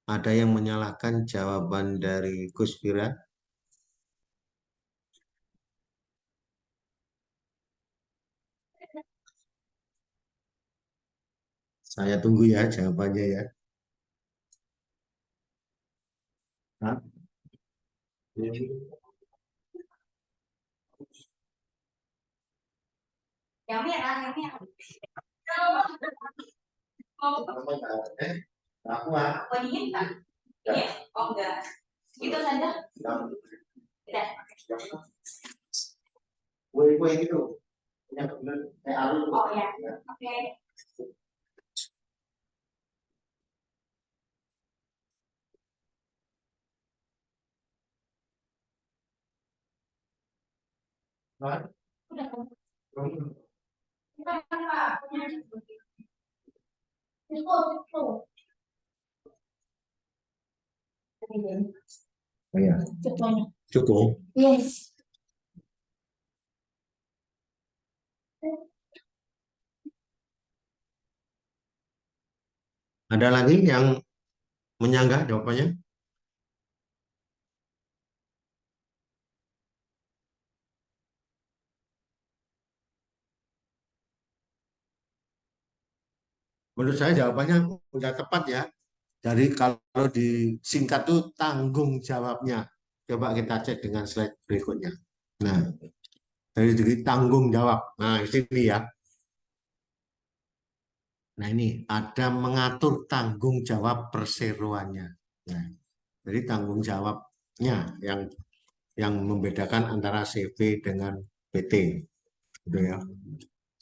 Ada yang menyalahkan jawaban dari Gus Fira? Saya tunggu ya jawabannya ya. Hah? Yang merah, yang merah. Apa dingin kan? Ini? Oh enggak. Itu saja. Tidak. Kue-kue gitu. Oh ya. Oke. Udah. Oh, iya. Cukup. Yes. Ada lagi yang menyanggah jawabannya? Menurut saya jawabannya udah tepat ya. Jadi kalau disingkat tuh tanggung jawabnya. Coba kita cek dengan slide berikutnya. Nah, dari segi tanggung jawab. Nah, di sini ya. Nah, ini ada mengatur tanggung jawab perseroannya. Nah, jadi tanggung jawabnya yang membedakan antara CV dengan PT. Gitu ya.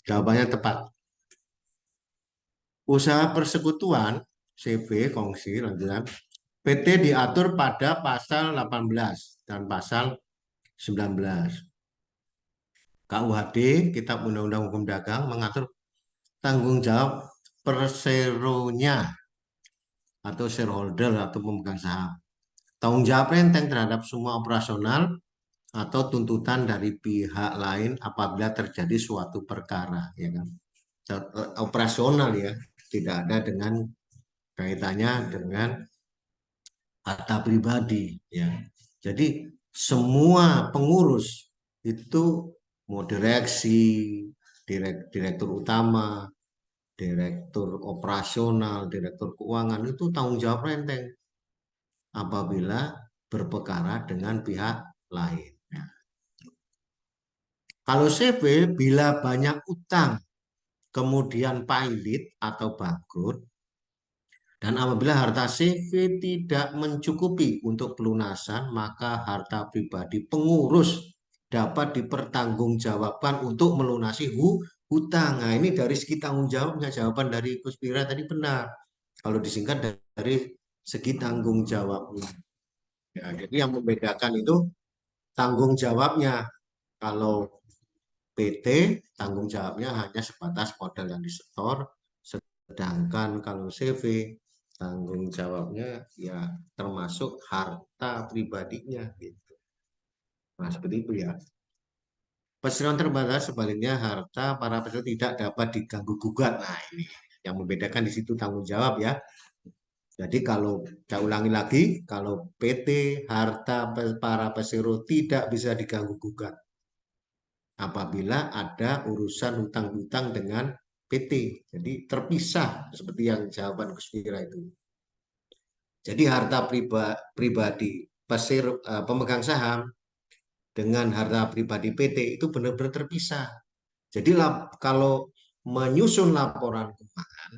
Jawabannya tepat. Usaha persekutuan CV kongsi lanjutan PT diatur pada pasal 18 dan pasal 19. KUHD, Kitab Undang-Undang Hukum Dagang, mengatur tanggung jawab perseronya atau shareholder atau pemegang saham. Tanggung jawab renteng terhadap semua operasional atau tuntutan dari pihak lain apabila terjadi suatu perkara, ya kan? Operasional ya, tidak ada dengan kaitannya dengan harta pribadi, ya. Jadi semua pengurus itu mau direksi, direktur utama, direktur operasional, direktur keuangan itu tanggung jawab renteng apabila berperkara dengan pihak lain. Nah, kalau CV bila banyak utang kemudian pailit atau bangkrut dan apabila harta CV tidak mencukupi untuk pelunasan maka harta pribadi pengurus dapat dipertanggungjawabkan untuk melunasi hutang. Nah, ini dari segi tanggung jawabnya jawaban dari Kuspira tadi benar. Kalau disingkat dari segi tanggung jawabnya. Ya, jadi yang membedakan itu tanggung jawabnya. Kalau PT tanggung jawabnya hanya sebatas modal yang disetor, sedangkan kalau CV tanggung jawabnya ya termasuk harta pribadinya gitu. Nah, seperti itu ya. Perseroan terbatas sebaliknya harta para peserta tidak dapat diganggu gugat. Nah, ini yang membedakan di situ tanggung jawab ya. Jadi kalau saya ulangi lagi, kalau PT harta para peserta tidak bisa diganggu gugat apabila ada urusan hutang-hutang dengan PT. Jadi terpisah seperti yang jawaban Kuspira itu. Jadi harta pribadi pemegang saham dengan harta pribadi PT itu benar-benar terpisah. Jadi kalau menyusun laporan keuangan,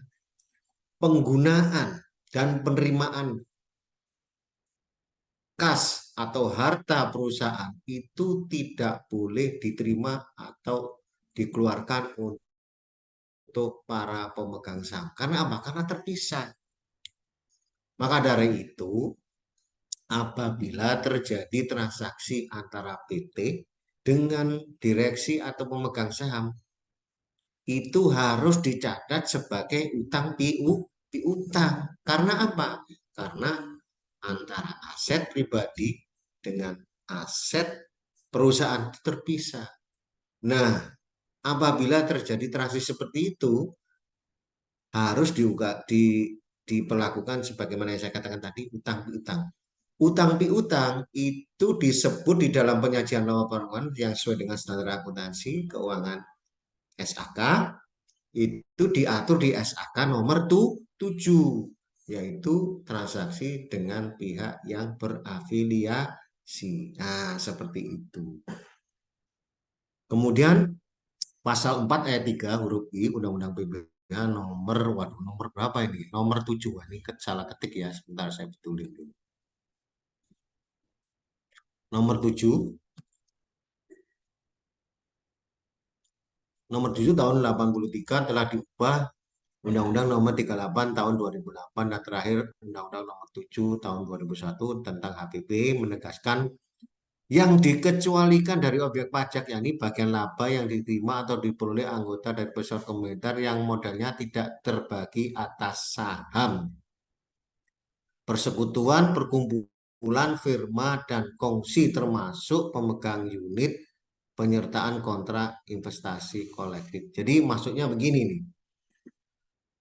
penggunaan dan penerimaan kas atau harta perusahaan itu tidak boleh diterima atau dikeluarkan untuk para pemegang saham. Karena apa? Karena terpisah. Maka dari itu, apabila terjadi transaksi antara PT dengan direksi atau pemegang saham, itu harus dicatat sebagai utang piutang. Karena apa? Karena antara aset pribadi dengan aset perusahaan itu terpisah. Nah, apabila terjadi transaksi seperti itu, harus diperlakukan sebagaimana yang saya katakan tadi, utang piutang. Utang piutang itu disebut di dalam penyajian laporan keuangan yang sesuai dengan standar akuntansi keuangan SAK, itu diatur di SAK nomor 7, yaitu transaksi dengan pihak yang berafiliasi. Nah, seperti itu. Kemudian pasal 4 ayat 3 huruf I Undang-Undang ya nomor berapa ini? Nomor 7. Ini salah ketik ya, sebentar saya betulin dulu. Nomor 7. Nomor 7 tahun 83 telah diubah Undang-Undang Nomor 38 tahun 2008 dan terakhir Undang-Undang Nomor 7 tahun 2001 tentang HPP menegaskan yang dikecualikan dari objek pajak, yakni bagian laba yang diterima atau diperoleh anggota dari perusahaan komunitar yang modalnya tidak terbagi atas saham, persekutuan, perkumpulan, firma, dan kongsi termasuk pemegang unit penyertaan kontrak investasi kolektif. Jadi maksudnya begini nih.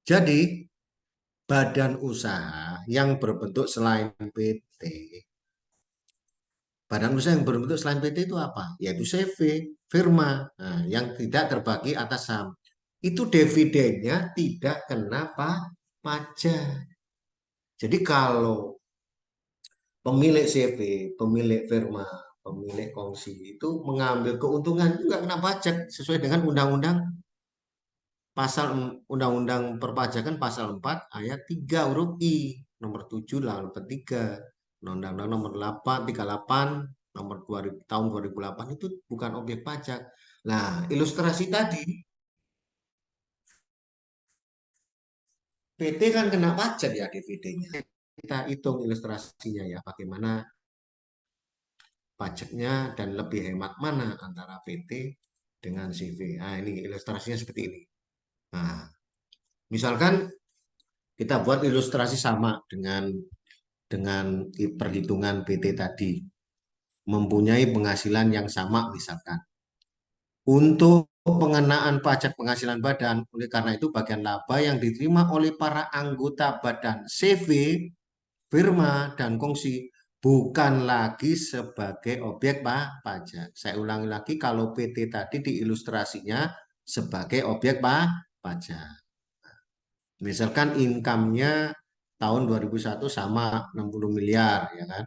Jadi badan usaha yang berbentuk selain PT, badan usaha yang berbentuk selain PT itu apa? Yaitu CV, firma, nah, yang tidak terbagi atas saham. Itu dividennya tidak kena pajak. Jadi kalau pemilik CV, pemilik firma, pemilik kongsi itu mengambil keuntungan itu nggak kena pajak sesuai dengan pasal Undang-Undang Perpajakan pasal 4 ayat 3 huruf I, nomor 7 lalu 3. Undang-Undang nomor 8 38 nomor 2000, tahun 2008 itu bukan objek pajak. Nah, ilustrasi tadi PT kan kena pajak ya dividennya. Kita hitung ilustrasinya ya, bagaimana pajaknya dan lebih hemat mana antara PT dengan CV. Nah, ini ilustrasinya seperti ini. Nah, misalkan kita buat ilustrasi sama dengan perhitungan PT tadi, mempunyai penghasilan yang sama misalkan. Untuk pengenaan pajak penghasilan badan, oleh karena itu bagian laba yang diterima oleh para anggota badan CV, firma, dan kongsi bukan lagi sebagai objek pajak. Saya ulangi lagi, kalau PT tadi di ilustrasinya sebagai objek pajak. Misalkan income-nya tahun 2001 sama 60 miliar, ya kan?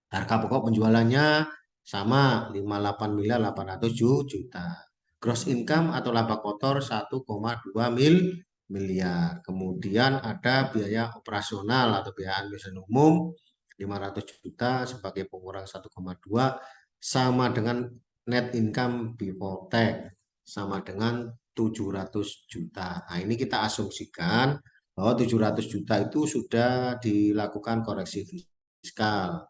Harga pokok penjualannya sama 58 miliar 800 juta. Gross income atau laba kotor 1,2 miliar. Kemudian ada biaya operasional atau biaya administrasi umum 500 juta sebagai pengurang 1,2 sama dengan net income before tax sama dengan 700 juta. Nah, ini kita asumsikan bahwa 700 juta itu sudah dilakukan koreksi fiskal.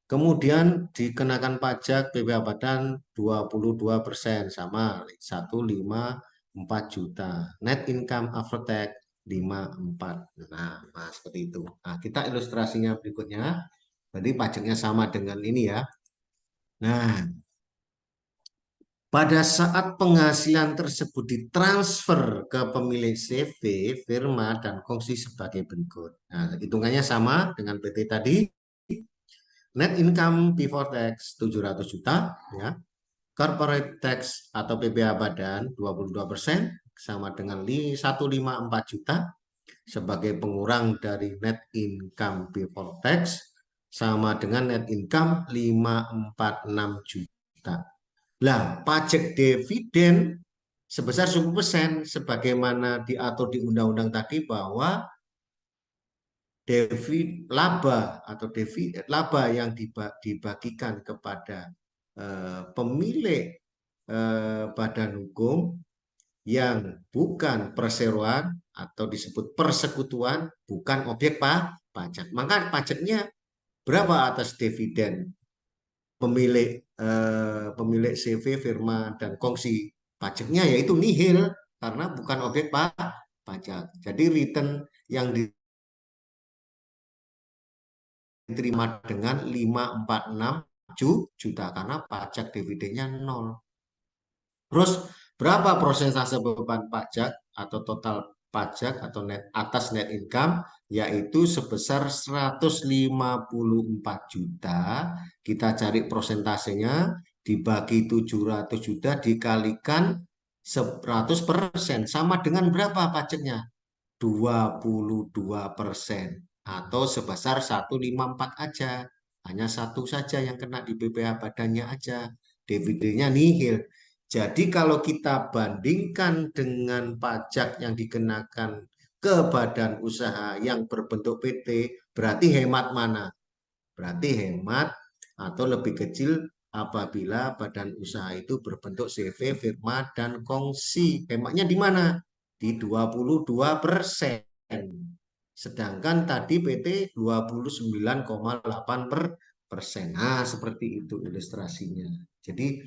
Kemudian dikenakan pajak PPh Badan 22% sama 154 juta. Net income after tax 54. Nah, seperti itu. Nah, kita ilustrasinya berikutnya. Jadi pajaknya sama dengan ini ya. Nah, pada saat penghasilan tersebut ditransfer ke pemilik CV, firma, dan kongsi sebagai berikut. Nah, hitungannya sama dengan PT tadi. Net income before tax 700 juta, ya. Corporate tax atau PPh Badan 22% sama dengan 154 juta sebagai pengurang dari net income before tax sama dengan net income 546 juta. Lah, pajak dividen sebesar 10% sebagaimana diatur di undang-undang tadi bahwa laba atau laba yang dibagikan kepada pemilik badan hukum yang bukan perseroan atau disebut persekutuan bukan objek pajak. Maka pajaknya berapa atas dividen pemilik CV, firma, dan kongsi? Pajaknya yaitu nihil karena bukan objek pajak. Jadi return yang diterima dengan 546 juta karena pajak dividennya 0. Terus berapa persentase beban pajak atau total pajak atau net atas net income yaitu sebesar 154 juta. Kita cari persentasenya dibagi 700 juta dikalikan 100% sama dengan berapa pajaknya? 22% atau sebesar 154 aja. Hanya satu saja yang kena di BPH badannya aja. Dividennya nihil. Jadi kalau kita bandingkan dengan pajak yang dikenakan ke badan usaha yang berbentuk PT, berarti hemat mana? Berarti hemat atau lebih kecil apabila badan usaha itu berbentuk CV, firma, dan kongsi. Hematnya di mana? Di 22%. Sedangkan tadi PT 29,8%. Nah, seperti itu ilustrasinya. Jadi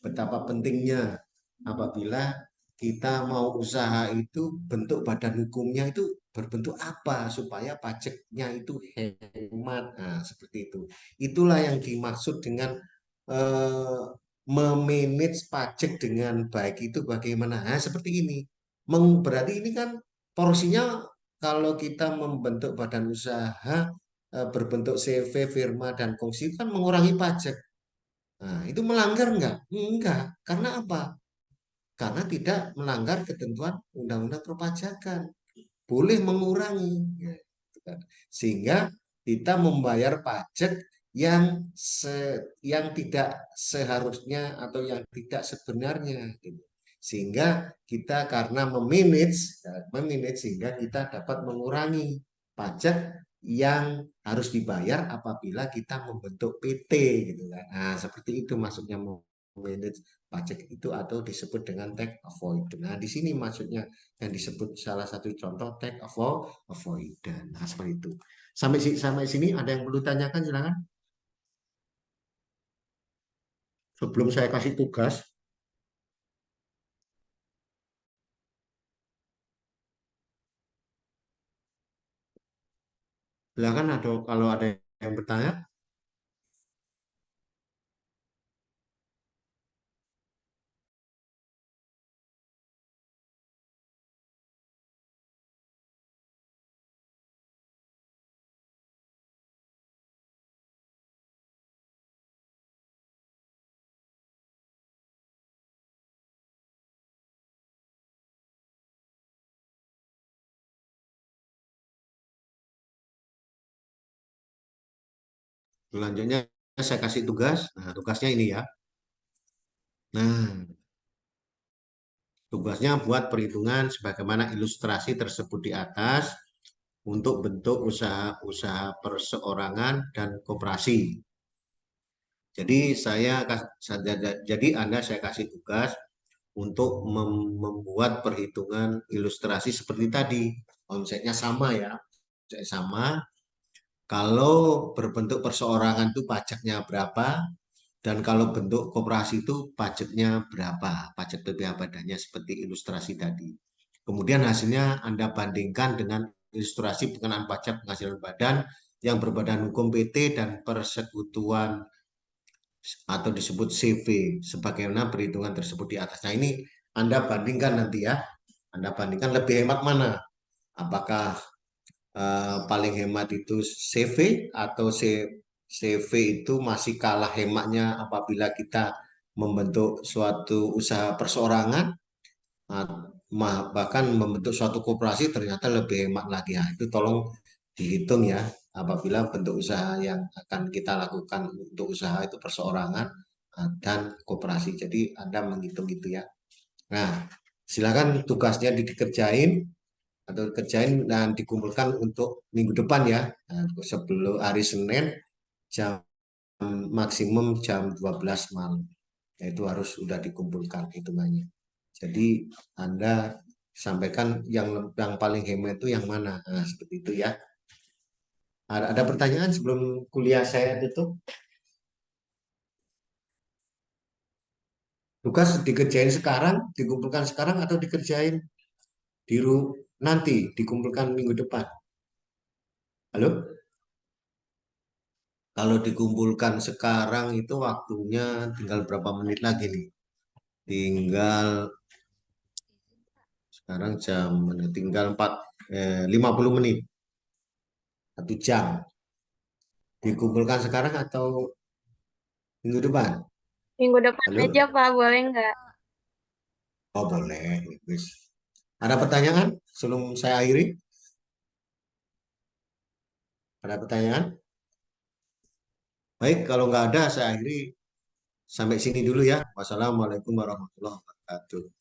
betapa pentingnya apabila kita mau usaha itu bentuk badan hukumnya itu berbentuk apa supaya pajaknya itu hemat. Nah, seperti itu. Itulah yang dimaksud dengan eh, memanage pajak dengan baik itu bagaimana. Nah, seperti ini. Berarti ini kan porsinya kalau kita membentuk badan usaha berbentuk CV, firma, dan kongsi itu kan mengurangi pajak. Nah, itu melanggar enggak? Enggak. Karena apa? Karena tidak melanggar ketentuan undang-undang perpajakan, boleh mengurangi, ya, gitu kan. Sehingga kita membayar pajak yang tidak seharusnya atau yang tidak sebenarnya, gitu. Sehingga kita karena memanage sehingga kita dapat mengurangi pajak yang harus dibayar apabila kita membentuk PT, gitu kan. Nah, seperti itu maksudnya memanage pajak itu atau disebut dengan tax avoidance. Nah, di sini maksudnya yang disebut salah satu contoh tax avoidance. Nah, seperti itu. Sampai sini ada yang perlu tanyakan silakan. Sebelum saya kasih tugas, silakan ada kalau ada yang bertanya. Selanjutnya saya kasih tugas. Nah, tugasnya ini ya. Nah, tugasnya buat perhitungan sebagaimana ilustrasi tersebut di atas untuk bentuk usaha-usaha perseorangan dan koperasi. Jadi jadi Anda saya kasih tugas untuk membuat perhitungan ilustrasi seperti tadi. Konsepnya sama ya. Konsepnya sama. Kalau berbentuk perseorangan itu pajaknya berapa, dan kalau bentuk koperasi itu pajaknya berapa, pajak PPh badannya seperti ilustrasi tadi. Kemudian hasilnya Anda bandingkan dengan ilustrasi pengenaan pajak penghasilan badan yang berbadan hukum PT dan persekutuan atau disebut CV sebagaimana perhitungan tersebut di atas. Nah, ini Anda bandingkan nanti ya. Anda bandingkan lebih hemat mana? Apakah paling hemat itu CV atau CV itu masih kalah hematnya apabila kita membentuk suatu usaha perseorangan, bahkan membentuk suatu koperasi ternyata lebih hemat lagi. Nah, itu tolong dihitung ya apabila bentuk usaha yang akan kita lakukan untuk usaha itu perseorangan dan koperasi. Jadi Anda menghitung itu ya. Nah, silakan tugasnya dikerjain atau kerjain dan dikumpulkan untuk minggu depan ya. Nah, sebelum hari Senin jam maksimum jam 12 malam. Itu harus sudah dikumpulkan hitungannya. Jadi Anda sampaikan yang paling hemat itu yang mana. Nah, seperti itu ya. Ada pertanyaan sebelum kuliah saya tutup? Tugas dikerjain sekarang, dikumpulkan sekarang atau dikerjain di nanti, dikumpulkan minggu depan? Halo? Kalau dikumpulkan sekarang itu waktunya tinggal berapa menit lagi nih? Tinggal sekarang jam tinggal 50 menit, 1 jam. Dikumpulkan sekarang atau minggu depan? Minggu depan Halo? aja, Pak, boleh nggak? Oh boleh. Wis. Ada pertanyaan sebelum saya akhiri? Ada pertanyaan? Baik, kalau nggak ada saya akhiri. Sampai sini dulu ya. Wassalamualaikum warahmatullahi wabarakatuh.